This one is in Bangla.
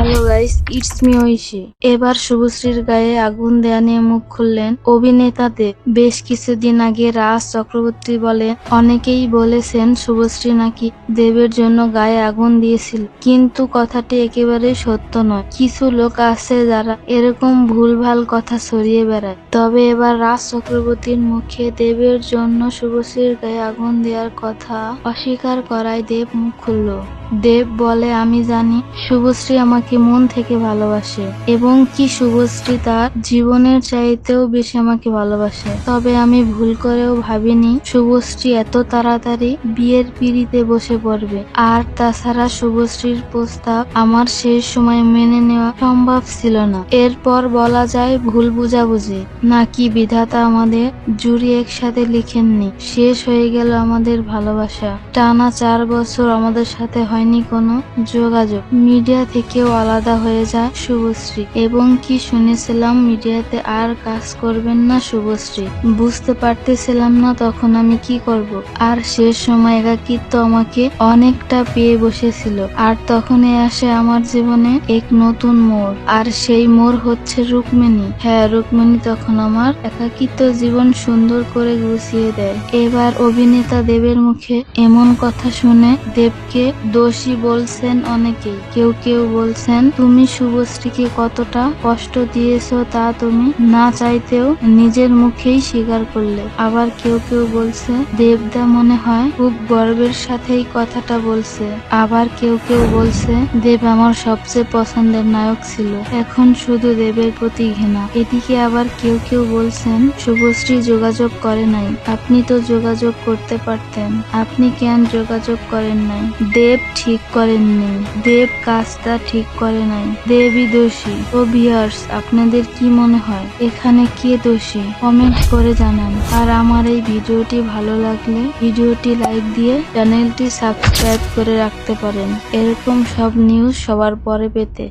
Hello guys, it's me Oishi. এবার শুভশ্রীর গায়ে আগুন দেয়া নিয়ে মুখ খুললেন অভিনেতা দেব। বেশ কিছুদিন আগে রাজ চক্রবর্তী বলেন, অনেকেই বলেছেন শুভশ্রী নাকি দেবের জন্য গায়ে আগুন দিয়েছিল, কিন্তু কথাটি একেবারেই সত্য নয়। কিছু লোক আছে যারা এরকম ভুলভাল কথা ছড়িয়ে বেড়ায়। তবে এবার রাজ চক্রবর্তীর মুখে দেবের জন্য শুভশ্রীর গায়ে আগুন দেওয়ার কথা অস্বীকার করায় দেব মুখ খুলল। দেব বলে, আমি জানি শুভশ্রী আমাকে মন থেকে ভালোবাসে এবং কি শুভশ্রী তার জীবনের চাইতেও বেশি আমাকে ভালোবাসে। তবে আমি ভুল করেও ভাবিনি শুভশ্রী এত তাড়াতাড়ি বিয়ের পিঁড়িতে বসে পড়বে। আর তাছাড়া শুভশ্রীর প্রস্তাব আমার সেই সময় মেনে নেওয়া সম্ভব ছিল না। এরপর বলা যায় ভুল বুঝাবুঝি, নাকি বিধাতা আমাদের জুড়ি একসাথে লিখেননি। শেষ হয়ে গেল আমাদের ভালোবাসা। টানা 4 বছর আমাদের সাথে হয়নি কোনো যোগাযোগ। মিডিয়া থেকেও আলাদা হয়ে যায় শুভশ্রী এবং কি শুনেছিলাম মিডিয়াতে আর কাজ করবেন না শুভশ্রী। বুঝতে পারতেছিলাম না তখন আমি কি করব। আর শেষ সময় একাকিত্ব আমাকে অনেকটা পেয়ে বসেছিল। আর তখনই আসে আমার জীবনে এক নতুন মোড়, আর সেই মোড় হচ্ছে রুক্মিণী। হ্যাঁ, রুক্মিণী তখন আমার একাকিত্ব জীবন সুন্দর করে গুছিয়ে দেয়। এবার অভিনেতা দেবের মুখে এমন কথা শুনে দেবকে দোষী বলছেন অনেকেই। কেউ কেউ বলছেন, তুমি শুভশ্রীকে কতটা কষ্ট দিয়েছো তা তুমি না চাইতেও নিজের মুখেই স্বীকার করলে। আবার কেউ কেউ বলছে দেবদা মনে হয় খুব গর্বের সাথেই কথাটা বলছে। আবার কেউ কেউ বলছে দেব আমার সবচেয়ে পছন্দের নায়ক ছিল, এখন শুধু দেবের প্রতি ঘৃণা। এদিকে আবার কেউ কেউ বলছেন শুভশ্রী যোগাযোগ করে নাই, আপনি তো যোগাযোগ করতে পারতেন, আপনি কেন যোগাযোগ করেন নাই। দেব ঠিক করেননি, দেব কাজটা ঠিক করে নাই, দেবই দোষী। ও ভিউয়ার্স, আপনাদের কি মনে হয় এখানে কে দোষী? কমেন্ট করে জানান। আর আমার এই ভিডিওটি ভালো লাগলে ভিডিওটি লাইক দিয়ে চ্যানেলটি সাবস্ক্রাইব করে রাখতে পারেন এরকম সব নিউজ সবার পরে পেতে।